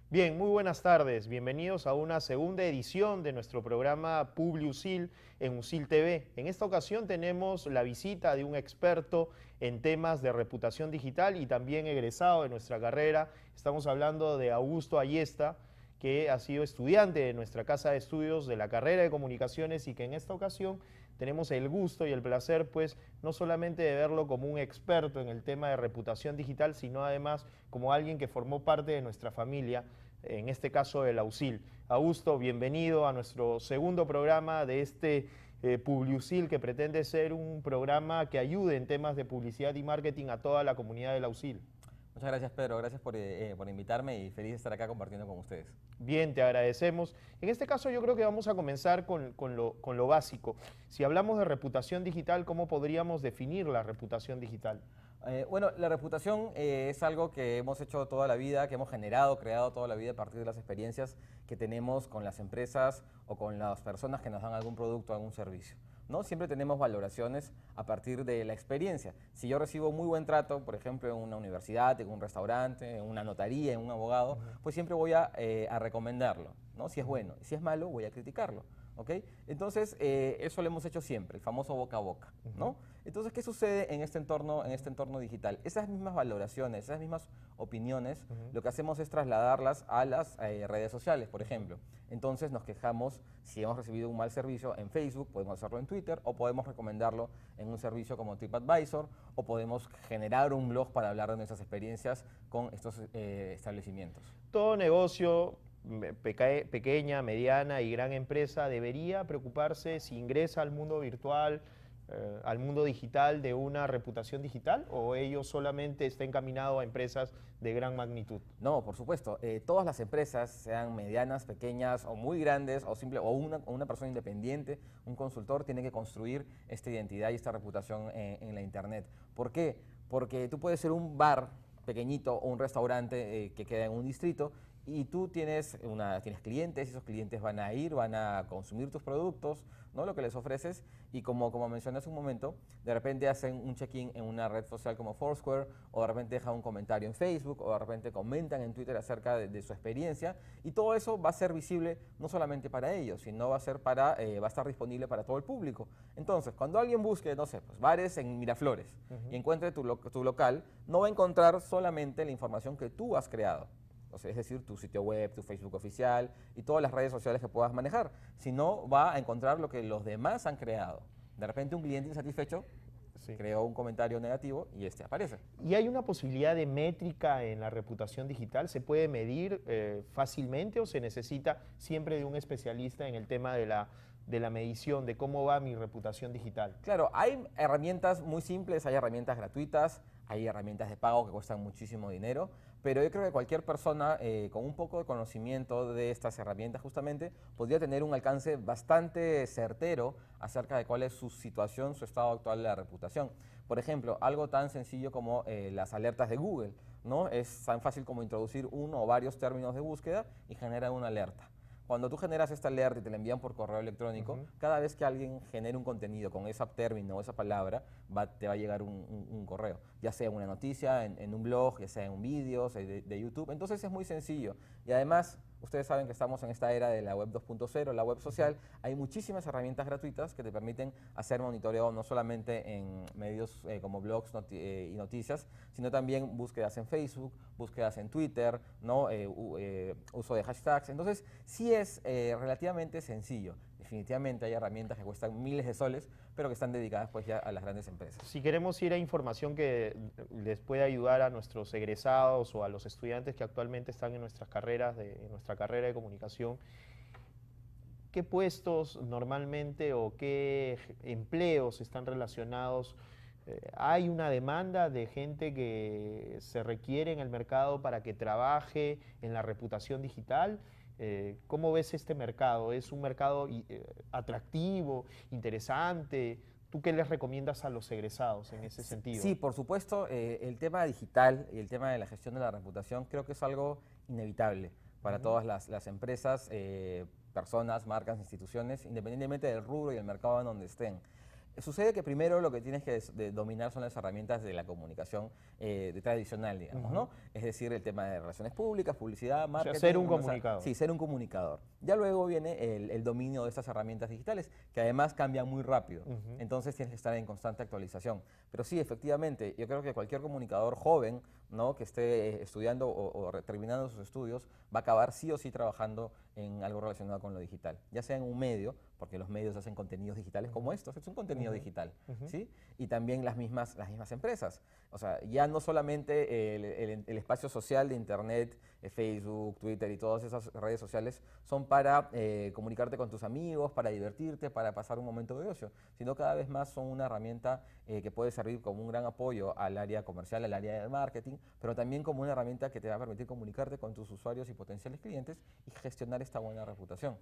Bien, muy buenas tardes. Bienvenidos a una segunda edición de nuestro programa PubliUSIL en USIL TV. En esta ocasión tenemos la visita de un experto en temas de reputación digital y también egresado de nuestra carrera. Estamos hablando de Augusto Ayesta, que ha sido estudiante de nuestra casa de estudios de la carrera de comunicaciones y que en esta ocasión tenemos el gusto y el placer, pues, no solamente de verlo como un experto en el tema de reputación digital, sino además como alguien que formó parte de nuestra familia, en este caso de la USIL. Augusto, bienvenido a nuestro segundo programa de este PubliUSIL, que pretende ser un programa que ayude en temas de publicidad y marketing a toda la comunidad de la USIL. Muchas gracias, Pedro. Gracias por invitarme y feliz de estar acá compartiendo con ustedes. Bien, te agradecemos. En este caso yo creo que vamos a comenzar con lo básico. Si hablamos de reputación digital, ¿cómo podríamos definir la reputación digital? Bueno, la reputación es algo que hemos hecho toda la vida, que hemos generado, creado toda la vida a partir de las experiencias que tenemos con las empresas o con las personas que nos dan algún producto o algún servicio, ¿no? Siempre tenemos valoraciones a partir de la experiencia. Si yo recibo muy buen trato, por ejemplo, en una universidad, en un restaurante, en una notaría, en un abogado, pues siempre voy a recomendarlo, ¿no? Si es bueno. Si es malo, voy a criticarlo. ¿Ok? Entonces, eso lo hemos hecho siempre, el famoso boca a boca, ¿no? Entonces, ¿qué sucede en este entorno digital? Esas mismas valoraciones, esas mismas opiniones, lo que hacemos es trasladarlas a las redes sociales, por ejemplo. Entonces, nos quejamos si hemos recibido un mal servicio en Facebook, podemos hacerlo en Twitter, o podemos recomendarlo en un servicio como TripAdvisor, o podemos generar un blog para hablar de nuestras experiencias con estos establecimientos. Todo negocio, pequeña, mediana y gran empresa, debería preocuparse si ingresa al mundo virtual, al mundo digital, de una reputación digital, o ello solamente está encaminado a empresas de gran magnitud. No, por supuesto. Todas las empresas, sean medianas, pequeñas o muy grandes, o una persona independiente, un consultor, tiene que construir esta identidad y esta reputación en la Internet. ¿Por qué? Porque tú puedes ser un bar pequeñito o un restaurante que queda en un distrito y tú tienes clientes, y esos clientes van a ir, van a consumir tus productos, ¿no? Lo que les ofreces, y como mencioné hace un momento, de repente hacen un check-in en una red social como Foursquare, o de repente dejan un comentario en Facebook, o de repente comentan en Twitter acerca de su experiencia, y todo eso va a ser visible no solamente para ellos, sino va a estar disponible para todo el público. Entonces, cuando alguien busque, no sé, pues bares en Miraflores, y encuentre tu local, no va a encontrar solamente la información que tú has creado, o sea, es decir, tu sitio web, tu Facebook oficial y todas las redes sociales que puedas manejar, sino va a encontrar lo que los demás han creado. De repente un cliente insatisfecho Sí. creó un comentario negativo y este aparece. ¿Y hay una posibilidad de métrica en la reputación digital? ¿Se puede medir fácilmente o se necesita siempre de un especialista en el tema de la medición, de cómo va mi reputación digital? Claro, hay herramientas muy simples, hay herramientas gratuitas, hay herramientas de pago que cuestan muchísimo dinero, pero yo creo que cualquier persona con un poco de conocimiento de estas herramientas justamente podría tener un alcance bastante certero acerca de cuál es su situación, su estado actual de la reputación. Por ejemplo, algo tan sencillo como las alertas de Google, ¿no? Es tan fácil como introducir uno o varios términos de búsqueda y genera una alerta. Cuando tú generas esta alerta y te la envían por correo electrónico, cada vez que alguien genere un contenido con ese término o esa palabra, te va a llegar un correo, ya sea una noticia, en un blog, ya sea en un vídeo de YouTube. Entonces es muy sencillo. Y además, ustedes saben que estamos en esta era de la web 2.0, la web social. Hay muchísimas herramientas gratuitas que te permiten hacer monitoreo no solamente en medios como blogs y noticias, sino también búsquedas en Facebook, búsquedas en Twitter, ¿no? Uso de hashtags. Entonces, sí es relativamente sencillo. Definitivamente hay herramientas que cuestan miles de soles, pero que están dedicadas pues ya a las grandes empresas. Si queremos ir a información que les pueda ayudar a nuestros egresados o a los estudiantes que actualmente están en nuestras carreras, en nuestra carrera de comunicación, ¿qué puestos normalmente o qué empleos están relacionados? ¿Hay una demanda de gente que se requiere en el mercado para que trabaje en la reputación digital? ¿Cómo ves este mercado? ¿Es un mercado atractivo, interesante? ¿Tú qué les recomiendas a los egresados en ese sentido? Sí, por supuesto, el tema digital y el tema de la gestión de la reputación creo que es algo inevitable para todas las empresas, personas, marcas, instituciones, independientemente del rubro y el mercado en donde estén. Sucede que primero lo que tienes que dominar son las herramientas de la comunicación tradicional, digamos, ¿no? Es decir, el tema de relaciones públicas, publicidad, marketing. O sea, ser un comunicador. Sí, ser un comunicador. Ya luego viene el dominio de estas herramientas digitales, que además cambian muy rápido. Entonces tienes que estar en constante actualización. Pero sí, efectivamente, yo creo que cualquier comunicador joven, ¿no?, que esté estudiando o terminando sus estudios, va a acabar sí o sí trabajando en algo relacionado con lo digital. Ya sea en un medio, porque los medios hacen contenidos digitales como estos, es un contenido digital, ¿sí? Y también las mismas empresas. O sea, ya no solamente el espacio social de Internet, Facebook, Twitter y todas esas redes sociales son para comunicarte con tus amigos, para divertirte, para pasar un momento de ocio, sino cada vez más son una herramienta que puede servir como un gran apoyo al área comercial, al área de marketing, pero también como una herramienta que te va a permitir comunicarte con tus usuarios y potenciales clientes y gestionar esta buena reputación.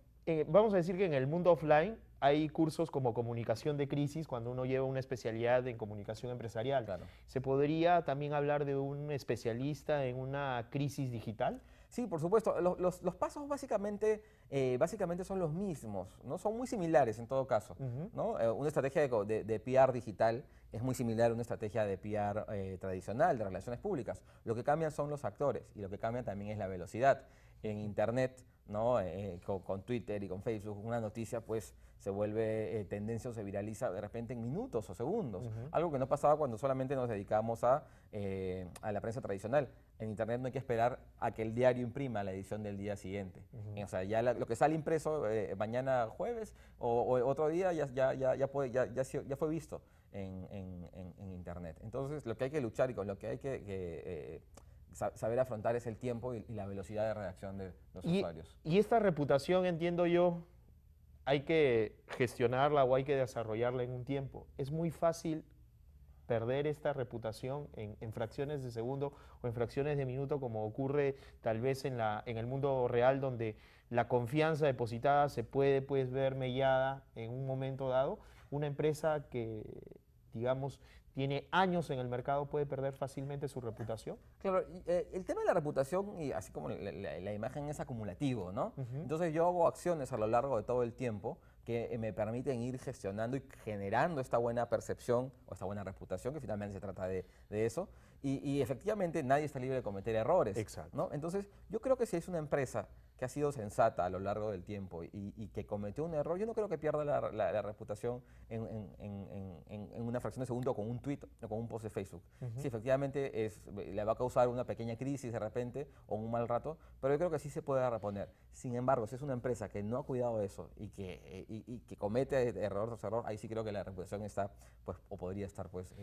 Vamos a decir que en el mundo offline hay cursos como comunicación de crisis cuando uno lleva una especialidad en comunicación empresarial. Claro. ¿Se podría también hablar de un especialista en una crisis digital? Sí, por supuesto. Los pasos básicamente son los mismos, ¿no? Son muy similares en todo caso, ¿no? Una estrategia de PR digital es muy similar a una estrategia de PR tradicional, de relaciones públicas. Lo que cambian son los actores y lo que cambia también es la velocidad. En Internet, ¿no? Con Twitter y con Facebook, una noticia pues se vuelve tendencia o se viraliza de repente en minutos o segundos. Algo que no pasaba cuando solamente nos dedicábamos a la prensa tradicional. En Internet no hay que esperar a que el diario imprima la edición del día siguiente. O sea, ya lo que sale impreso mañana jueves o otro día ya fue visto en Internet. Entonces, lo que hay que luchar y con lo que hay que saber afrontar es el tiempo y la velocidad de reacción de los usuarios. Y esta reputación, entiendo yo, hay que gestionarla o hay que desarrollarla en un tiempo. Es muy fácil perder esta reputación en fracciones de segundo o en fracciones de minuto, como ocurre tal vez en el mundo real, donde la confianza depositada se puede pues, ver mellada en un momento dado. Una empresa que, digamos, tiene años en el mercado puede perder fácilmente su reputación. Claro, el tema de la reputación, y así como la imagen, es acumulativo, ¿no? Entonces yo hago acciones a lo largo de todo el tiempo que me permiten ir gestionando y generando esta buena percepción o esta buena reputación, que finalmente se trata de eso, y efectivamente nadie está libre de cometer errores. Exacto. ¿No? Entonces yo creo que si es una empresa que ha sido sensata a lo largo del tiempo y que cometió un error, yo no creo que pierda la reputación en una fracción de segundo con un tweet o con un post de Facebook. Sí, efectivamente le va a causar una pequeña crisis de repente o un mal rato, pero yo creo que sí se puede reponer. Sin embargo, si es una empresa que no ha cuidado eso y que comete error tras error, ahí sí creo que la reputación está, pues, o podría estar pues,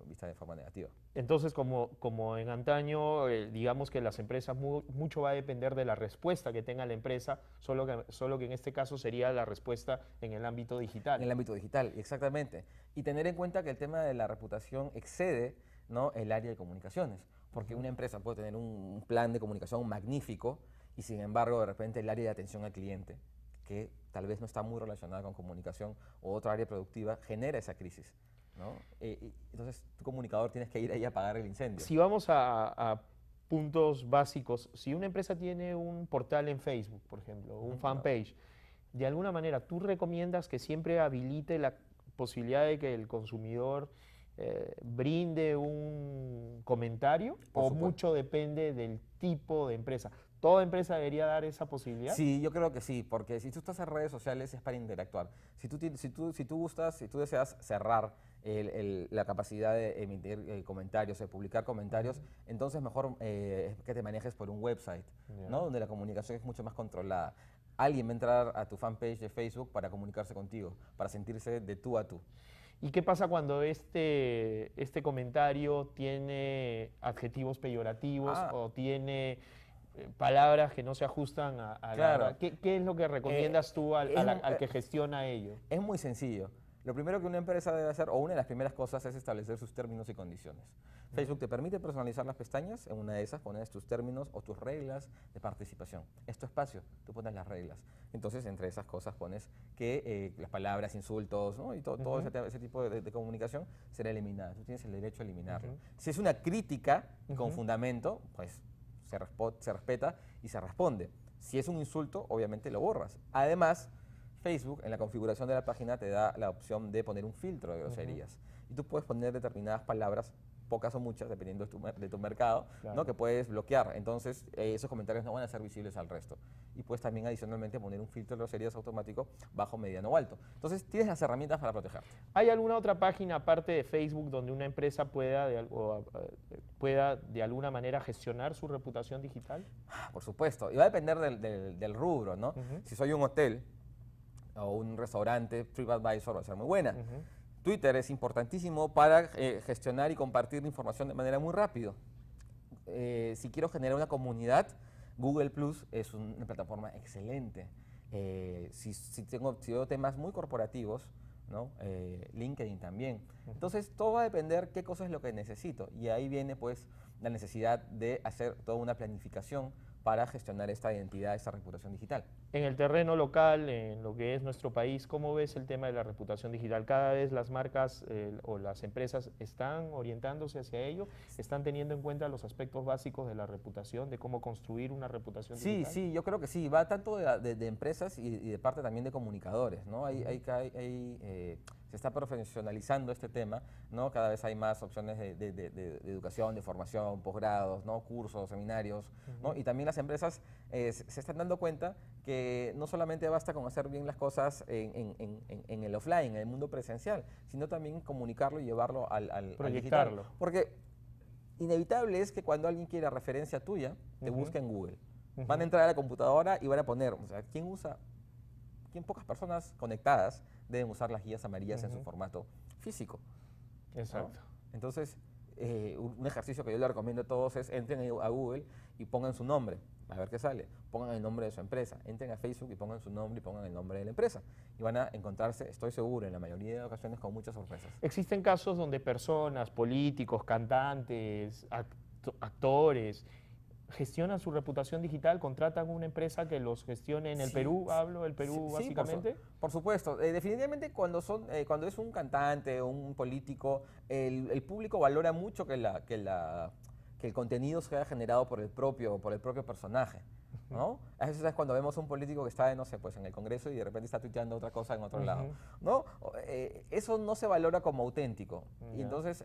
vista de forma negativa. Entonces, como en antaño, digamos que las empresas, mucho va a depender de la respuesta que tenga la empresa, solo que en este caso sería la respuesta en el ámbito digital. En el ámbito digital, exactamente. Y tener en cuenta que el tema de la reputación excede, ¿no?, el área de comunicaciones, porque una empresa puede tener un plan de comunicación magnífico y sin embargo de repente el área de atención al cliente, que tal vez no está muy relacionada con comunicación o otra área productiva, genera esa crisis, ¿no? Entonces tu comunicador tienes que ir ahí a apagar el incendio. Si vamos a puntos básicos, si una empresa tiene un portal en Facebook, por ejemplo, un fanpage, de alguna manera, ¿tú recomiendas que siempre habilite la posibilidad de que el consumidor brinde un comentario? ¿O mucho depende del tipo de empresa? ¿Toda empresa debería dar esa posibilidad? Sí, yo creo que sí, porque si tú estás en redes sociales es para interactuar. Si tú deseas cerrar la capacidad de emitir comentarios, de publicar comentarios, entonces mejor que te manejes por un website, ¿no? Donde la comunicación es mucho más controlada. Alguien va a entrar a tu fanpage de Facebook para comunicarse contigo, para sentirse de tú a tú. ¿Y qué pasa cuando este comentario tiene adjetivos peyorativos o tiene palabras que no se ajustan a claro. la... ¿Qué es lo que recomiendas tú al que gestiona ello? Es muy sencillo. Lo primero que una empresa debe hacer, o una de las primeras cosas, es establecer sus términos y condiciones. Facebook te permite personalizar las pestañas, en una de esas pones tus términos o tus reglas de participación. Es tu espacio, tú pones las reglas. Entonces, entre esas cosas pones que las palabras, insultos, ¿no? Y todo ese tipo de comunicación será eliminada. Tú tienes el derecho a eliminarlo. Si es una crítica con fundamento, pues se respeta y se responde. Si es un insulto, obviamente lo borras. Además, Facebook, en la configuración de la página, te da la opción de poner un filtro de groserías. Y tú puedes poner determinadas palabras, pocas o muchas, dependiendo de tu mercado, Claro. ¿no? Que puedes bloquear. Entonces, esos comentarios no van a ser visibles al resto. Y puedes también adicionalmente poner un filtro de groserías automático bajo, mediano o alto. Entonces, tienes las herramientas para protegerte. ¿Hay alguna otra página aparte de Facebook donde una empresa pueda de alguna manera gestionar su reputación digital? Por supuesto. Y va a depender del rubro, ¿no? Ujú. Si soy un hotel o un restaurante, TripAdvisor va a ser muy buena. Ujú. Twitter es importantísimo para gestionar y compartir información de manera muy rápido. Si quiero generar una comunidad, Google Plus es una plataforma excelente. Si veo temas muy corporativos, ¿no? LinkedIn también. Entonces, todo va a depender qué cosa es lo que necesito. Y ahí viene, pues, la necesidad de hacer toda una planificación para gestionar esta identidad, esta reputación digital. En el terreno local, en lo que es nuestro país, ¿cómo ves el tema de la reputación digital? ¿Cada vez las marcas o las empresas están orientándose hacia ello? ¿Están teniendo en cuenta los aspectos básicos de la reputación, de cómo construir una reputación Sí, digital? sí, yo creo que sí. Va tanto de empresas y de parte también de comunicadores, ¿no? Se está profesionalizando este tema, ¿no? Cada vez hay más opciones de educación, de formación, posgrados, ¿no? Cursos, seminarios, ¿no? Y también las empresas se están dando cuenta que no solamente basta con hacer bien las cosas en el offline, en el mundo presencial, sino también comunicarlo y llevarlo al Proyectarlo. digital. Porque inevitable es que cuando alguien quiera referencia tuya, te busque en Google. Van a entrar a la computadora y van a poner, o sea, ¿quién pocas personas conectadas deben usar las guías amarillas en su formato físico? Exacto. ¿No? Entonces, un ejercicio que yo le recomiendo a todos es entren a Google y pongan su nombre, a ver qué sale. Pongan el nombre de su empresa. Entren a Facebook y pongan su nombre y pongan el nombre de la empresa. Y van a encontrarse, estoy seguro, en la mayoría de ocasiones con muchas sorpresas. Existen casos donde personas, políticos, cantantes, actores, gestionan su reputación digital, contratan una empresa que los gestione en el Sí, Perú, hablo del Perú sí, básicamente. por supuesto. Definitivamente cuando es un cantante o un político, el público valora mucho que el contenido sea generado por el propio personaje, ¿no? A veces es cuando vemos un político que está, no sé, pues en el Congreso y de repente está tuiteando otra cosa en otro lado, ¿no? Eso no se valora como auténtico. Y entonces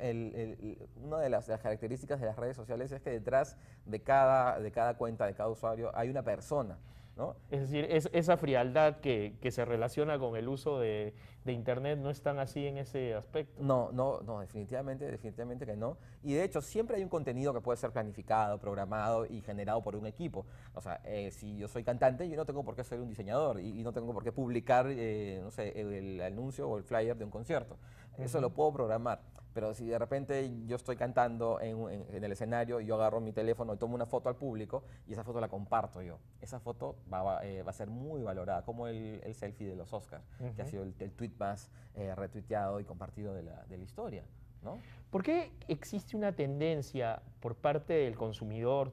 una de las características de las redes sociales es que detrás de cada cuenta, de cada usuario, hay una persona, ¿no? Es decir, esa frialdad que se relaciona con el uso de Internet no es tan así en ese aspecto. No, definitivamente que no. Y de hecho, siempre hay un contenido que puede ser planificado, programado y generado por un equipo. O sea, si yo soy cantante, yo no tengo por qué ser un diseñador y no tengo por qué publicar, no sé, el anuncio o el flyer de un concierto. Eso lo puedo programar. Pero si de repente yo estoy cantando en el escenario y yo agarro mi teléfono y tomo una foto al público y esa foto la comparto yo, esa foto va a ser muy valorada, como el selfie de los Oscars, que ha sido el tweet más retuiteado y compartido de la historia, ¿no? ¿Por qué existe una tendencia por parte del consumidor?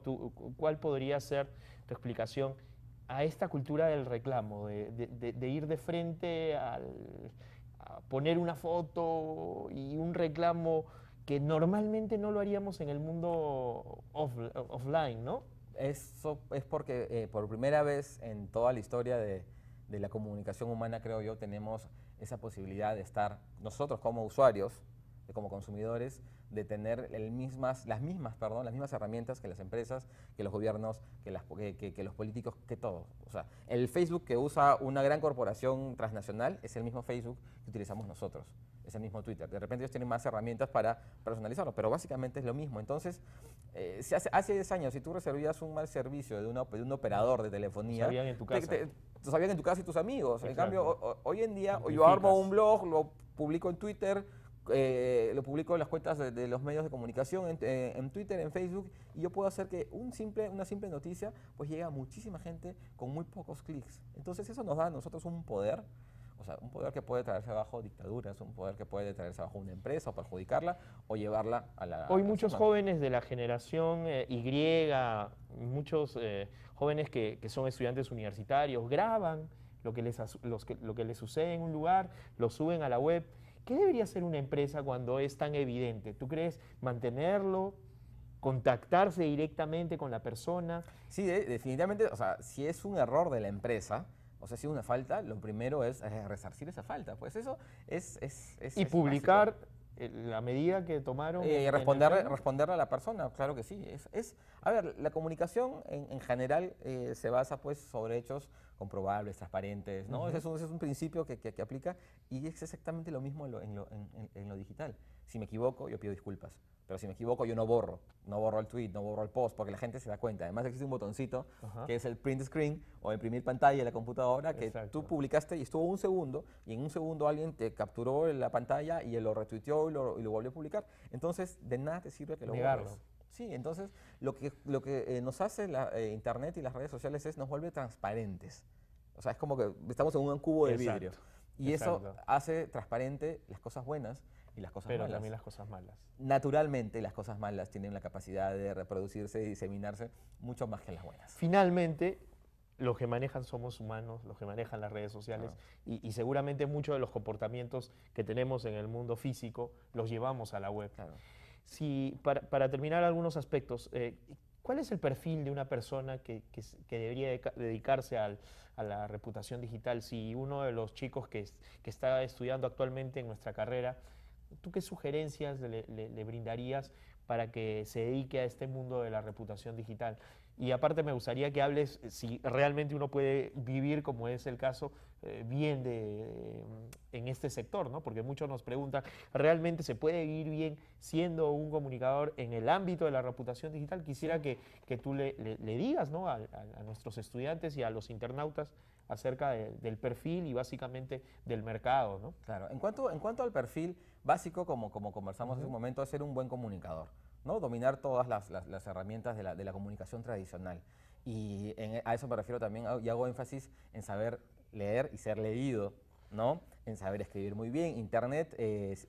¿Cuál podría ser tu explicación a esta cultura del reclamo, de ir de frente a poner una foto y un reclamo que normalmente no lo haríamos en el mundo offline, ¿no? Eso es porque por primera vez en toda la historia de la comunicación humana, creo yo, tenemos esa posibilidad de estar nosotros como usuarios, como consumidores, de tener las mismas herramientas que las empresas, que los gobiernos, que los políticos, que todos. O sea, el Facebook que usa una gran corporación transnacional es el mismo Facebook que utilizamos nosotros, es el mismo Twitter. De repente ellos tienen más herramientas para personalizarlo, pero básicamente es lo mismo. Entonces, hace 10 años, si tú recibías un mal servicio de un operador de telefonía, sabían en tu casa. Te sabían en tu casa y tus amigos. Exacto. En cambio, hoy en día, yo Amplificas. armo un blog, lo publico en Twitter, lo publico en las cuentas de los medios de comunicación, en Twitter, en Facebook, y yo puedo hacer que una simple noticia pues llegue a muchísima gente con muy pocos clics. Entonces eso nos da a nosotros un poder, o sea, un poder que puede traerse abajo dictaduras, un poder que puede traerse abajo una empresa o perjudicarla o llevarla a la... Hoy a la muchos cima. jóvenes de la generación Y, muchos jóvenes que son estudiantes universitarios, graban lo que les sucede en un lugar, lo suben a la web. ¿Qué debería hacer una empresa cuando es tan evidente? ¿Tú crees mantenerlo, contactarse directamente con la persona? Sí, definitivamente, o sea, si es un error de la empresa, O sea, si una falta, lo primero es resarcir esa falta. Pues eso Y es publicar básico. la medida que tomaron Y en el responderle, Facebook. responderle a la persona, claro que sí. A ver, la comunicación en general se basa pues sobre hechos comprobables, transparentes, ¿no? Ujú. Ese es un principio que aplica y es exactamente lo mismo en lo digital. Si me equivoco, yo pido disculpas. Pero si me equivoco, yo no borro el tweet, no borro el post, porque la gente se da cuenta. Además existe un botoncito Ajá. que es el print screen o imprimir pantalla de la computadora que tú Exacto. publicaste y estuvo un segundo y en un segundo alguien te capturó la pantalla y él lo retuiteó y lo volvió a publicar. Entonces, de nada te sirve que lo Negarlo. borres. Sí, entonces lo que nos hace Internet y las redes sociales es nos vuelve transparentes. O sea, es como que estamos en un cubo de Exacto, vidrio. Y exacto. eso hace transparente las cosas buenas y las cosas Pero malas. también las cosas malas. Naturalmente, las cosas malas tienen la capacidad de reproducirse y diseminarse mucho más que las buenas. Finalmente, los que manejan somos humanos, los que manejan las redes sociales, Claro. y seguramente muchos de los comportamientos que tenemos en el mundo físico los llevamos a la web. Claro. Si, para terminar algunos aspectos, ¿cuál es el perfil de una persona que debería dedicarse a la reputación digital? Si uno de los chicos que está estudiando actualmente en nuestra carrera, ¿tú qué sugerencias le brindarías para que se dedique a este mundo de la reputación digital? Y aparte me gustaría que hables si realmente uno puede vivir, como es el caso, bien en este sector, ¿no? Porque muchos nos preguntan, ¿realmente se puede vivir bien siendo un comunicador en el ámbito de la reputación digital? Quisiera que tú le digas, ¿no? A nuestros estudiantes y a los internautas acerca del perfil y básicamente del mercado, ¿no? Claro. En cuanto al perfil básico, como conversamos hace un momento, es ser un buen comunicador, ¿no? Dominar todas las herramientas de la comunicación tradicional. Y a eso me refiero también, y hago énfasis en saber leer y ser leído, ¿no? En saber escribir muy bien. Internet,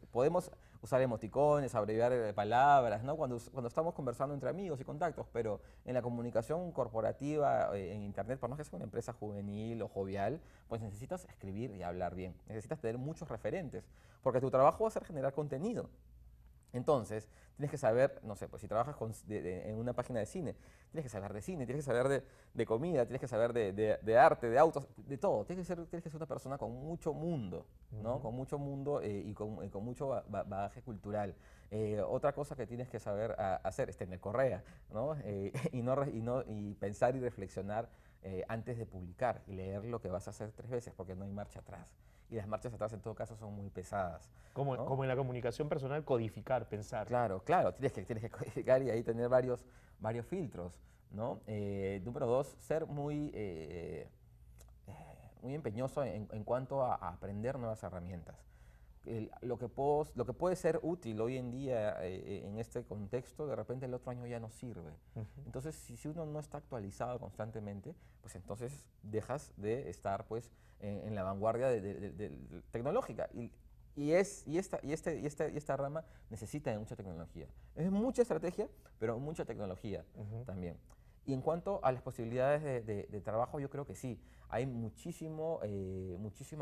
podemos usar emoticones, abreviar palabras, ¿no? Cuando estamos conversando entre amigos y contactos, pero en la comunicación corporativa, en Internet, por más que sea una empresa juvenil o jovial, pues necesitas escribir y hablar bien. Necesitas tener muchos referentes, porque tu trabajo va a ser generar contenido. Entonces, tienes que saber, no sé, pues si trabajas en una página de cine, tienes que saber de cine, tienes que saber de comida, tienes que saber de arte, de autos, de todo. Tienes que ser una persona con mucho mundo, ¿no? Con mucho mundo y con mucho bagaje cultural. Otra cosa que tienes que saber hacer es tener correa, ¿no? Y pensar y reflexionar antes de publicar y leer lo que vas a hacer 3 veces, porque no hay marcha atrás. Y las marchas atrás en todo caso son muy pesadas. ¿No? Como en la comunicación personal, codificar, pensar. Claro, claro, tienes que codificar y ahí tener varios filtros, ¿no? Número 2, ser muy empeñoso en cuanto a aprender nuevas herramientas. Lo que puede ser útil hoy en día en este contexto, de repente el otro año ya no sirve. Entonces, si uno no está actualizado constantemente, pues entonces dejas de estar pues, en la vanguardia tecnológica. Esta rama necesita de mucha tecnología. Es mucha estrategia, pero mucha tecnología también. Y en cuanto a las posibilidades de trabajo, yo creo que sí. Hay muchísimo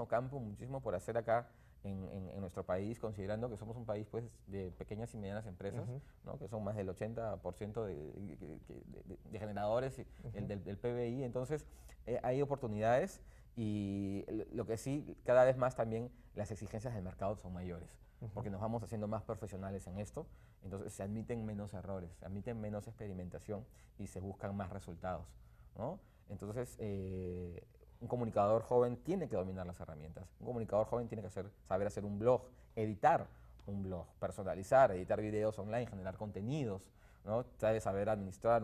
campo, muchísimo por hacer acá en nuestro país, considerando que somos un país pues, de pequeñas y medianas empresas, ¿no? Que son más del 80% de generadores del PBI. Entonces, hay oportunidades y lo que sí, cada vez más también las exigencias del mercado son mayores, porque nos vamos haciendo más profesionales en esto, entonces se admiten menos errores, se admiten menos experimentación y se buscan más resultados, ¿no? Entonces, un comunicador joven tiene que dominar las herramientas, un comunicador joven tiene que saber hacer un blog, editar un blog, personalizar, editar videos online, generar contenidos, ¿no? Debe saber administrar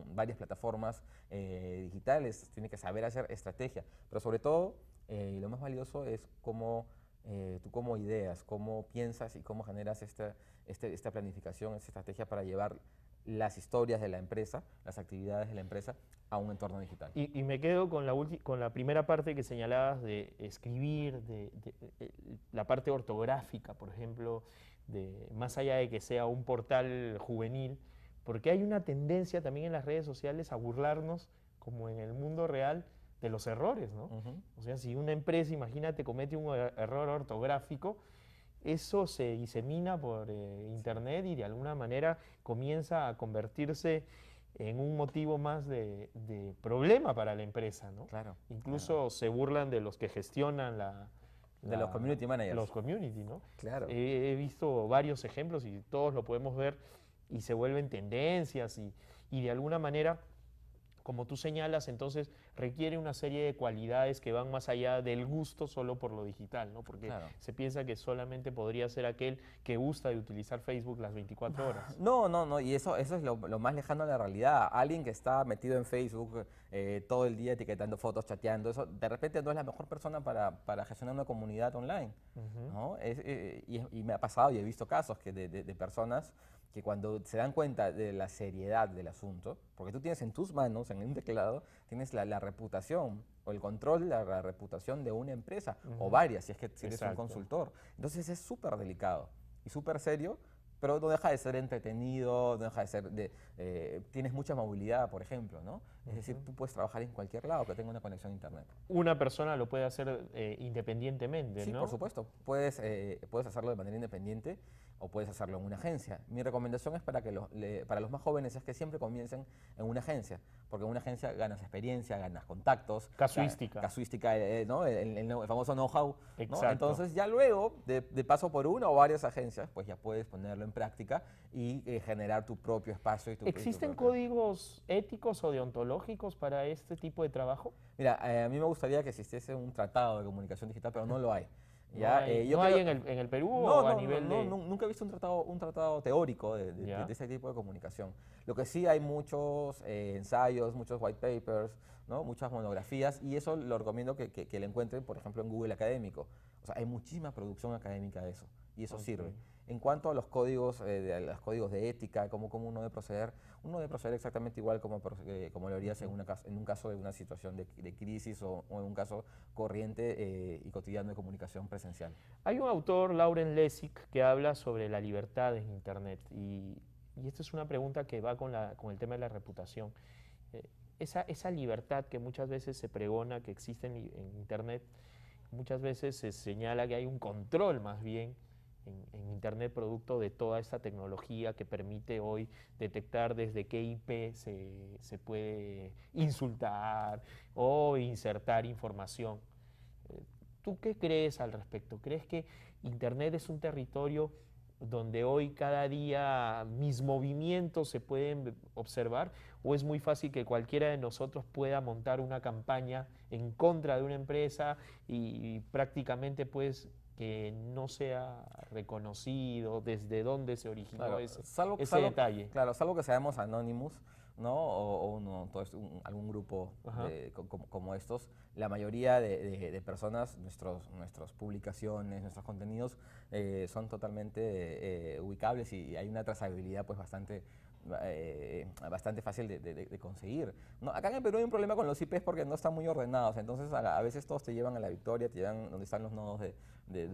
varias plataformas digitales, tiene que saber hacer estrategia, pero sobre todo, lo más valioso es tú cómo ideas, cómo piensas y cómo generas esta planificación, esta estrategia para llevar las historias de la empresa, las actividades de la empresa a un entorno digital. Y me quedo con la primera parte que señalabas de escribir, la parte ortográfica, por ejemplo, más allá de que sea un portal juvenil, porque hay una tendencia también en las redes sociales a burlarnos, como en el mundo real, de los errores, ¿no? O sea, si una empresa, imagínate, comete un error ortográfico, eso se disemina por internet y de alguna manera comienza a convertirse en un motivo más de problema para la empresa, ¿no? Claro. Incluso se burlan de los que gestionan De los community managers. los community, ¿no? Claro. He visto varios ejemplos y todos lo podemos ver y se vuelven tendencias y de alguna manera, como tú señalas, entonces requiere una serie de cualidades que van más allá del gusto solo por lo digital, ¿no? Porque Claro. se piensa que solamente podría ser aquel que gusta de utilizar Facebook las 24 horas. No, y eso es lo más lejano a la realidad. Alguien que está metido en Facebook todo el día etiquetando fotos, chateando, eso de repente no es la mejor persona para gestionar una comunidad online, ¿no? Y me ha pasado y he visto casos de personas que cuando se dan cuenta de la seriedad del asunto, porque tú tienes en tus manos, en un teclado, tienes la reputación o el control de la reputación de una empresa, o varias, si es que si eres un Exacto. consultor. Entonces es súper delicado y súper serio, pero no deja de ser entretenido, no deja de ser tienes mucha movilidad, por ejemplo, ¿no? Es decir, tú puedes trabajar en cualquier lado que tenga una conexión a internet. Una persona lo puede hacer independientemente, Sí, ¿no? por supuesto. Puedes hacerlo de manera independiente o puedes hacerlo en una agencia. Mi recomendación es para los más jóvenes es que siempre comiencen en una agencia, porque en una agencia ganas experiencia, ganas contactos. Casuística. Casuística, ¿no? El famoso know-how. ¿no? Exacto. Entonces ya luego, de paso por una o varias agencias, pues ya puedes ponerlo en práctica y generar tu propio espacio. ¿Existen códigos éticos o deontológicos para este tipo de trabajo? Mira, a mí me gustaría que existiese un tratado de comunicación digital, pero no lo hay. ¿Ya? ¿No hay en el Perú o a nivel de...? Nunca he visto un tratado teórico de ese tipo de comunicación. Lo que sí hay muchos ensayos, muchos white papers, ¿no? Muchas monografías, y eso lo recomiendo que lo encuentren, por ejemplo, en Google Académico. O sea, hay muchísima producción académica de eso, y eso sirve. En cuanto a los códigos de ética, cómo uno debe proceder exactamente igual como lo harías en un caso de una situación de crisis o en un caso corriente y cotidiano de comunicación presencial. Hay un autor, Lauren Lessig, que habla sobre la libertad en Internet y esta es una pregunta que va con el tema de la reputación. Esa libertad que muchas veces se pregona que existe en Internet, muchas veces se señala que hay un control más bien en Internet producto de toda esta tecnología que permite hoy detectar desde qué IP se puede insultar o insertar información. ¿Tú qué crees al respecto? ¿Crees que Internet es un territorio donde hoy cada día mis movimientos se pueden observar? ¿O es muy fácil que cualquiera de nosotros pueda montar una campaña en contra de una empresa y prácticamente pues que no sea reconocido desde dónde se originó Claro, ese detalle? Claro, salvo que seamos Anonymous, ¿no? Algún grupo como estos, la mayoría de personas, nuestras publicaciones, nuestros contenidos son totalmente ubicables y hay una trazabilidad pues bastante fácil de conseguir. ¿No? Acá en el Perú hay un problema con los IPs porque no están muy ordenados, entonces a veces todos te llevan a la victoria, te llevan donde están los nodos de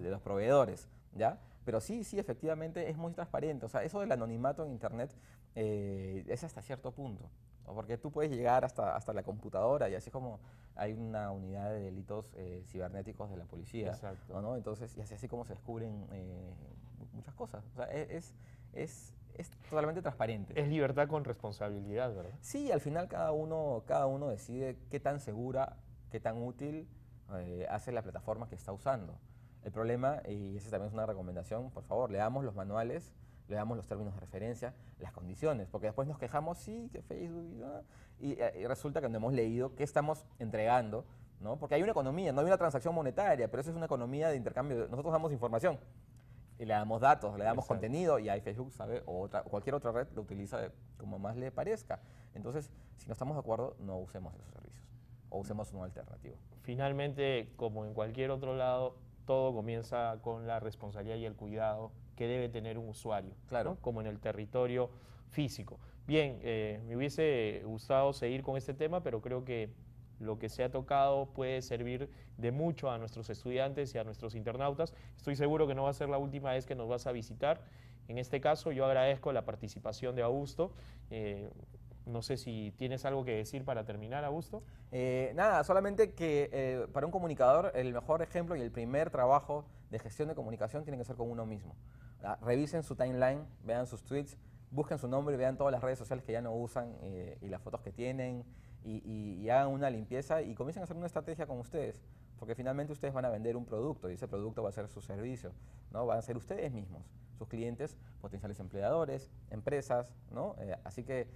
los proveedores, ¿ya? Pero sí, efectivamente es muy transparente. O sea, eso del anonimato en Internet es hasta cierto punto, ¿no? Porque tú puedes llegar hasta la computadora y así como hay una unidad de delitos cibernéticos de la policía, ¿no? Entonces, y así como se descubren muchas cosas. O sea, es totalmente transparente. Es libertad con responsabilidad, ¿verdad? Sí, al final cada uno decide qué tan segura, qué tan útil hace la plataforma que está usando. El problema, y esa también es una recomendación, por favor, leamos los manuales, leamos los términos de referencia, las condiciones, porque después nos quejamos, sí, que Facebook, y resulta que no hemos leído qué estamos entregando, ¿no? Porque hay una economía, no hay una transacción monetaria, pero eso es una economía de intercambio. Nosotros damos información y le damos datos, le damos contenido, y ahí Facebook sabe, o cualquier otra red lo utiliza como más le parezca. Entonces, si no estamos de acuerdo, no usemos esos servicios, o usemos uno alternativo. Finalmente, como en cualquier otro lado, todo comienza con la responsabilidad y el cuidado que debe tener un usuario, claro, ¿no? Como en el territorio físico. Bien, me hubiese gustado seguir con este tema, pero creo que lo que se ha tocado puede servir de mucho a nuestros estudiantes y a nuestros internautas. Estoy seguro que no va a ser la última vez que nos vas a visitar. En este caso, yo agradezco la participación de Augusto. No sé si tienes algo que decir para terminar, Augusto. Nada, solamente que para un comunicador el mejor ejemplo y el primer trabajo de gestión de comunicación tiene que ser con uno mismo. Revisen su timeline, vean sus tweets, busquen su nombre y vean todas las redes sociales que ya no usan y las fotos que tienen y hagan una limpieza y comiencen a hacer una estrategia con ustedes, porque finalmente ustedes van a vender un producto y ese producto va a ser su servicio, ¿no? Van a ser ustedes mismos, sus clientes, potenciales empleadores, empresas, ¿no? Así que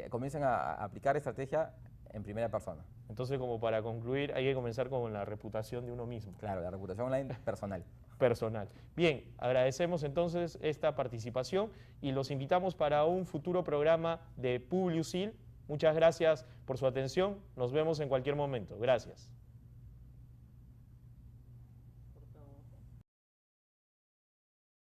comiencen a aplicar estrategia en primera persona. Entonces, como para concluir, hay que comenzar con la reputación de uno mismo. Claro, la reputación online personal. Personal. Bien, agradecemos entonces esta participación y los invitamos para un futuro programa de Publiusil. Muchas gracias por su atención. Nos vemos en cualquier momento. Gracias.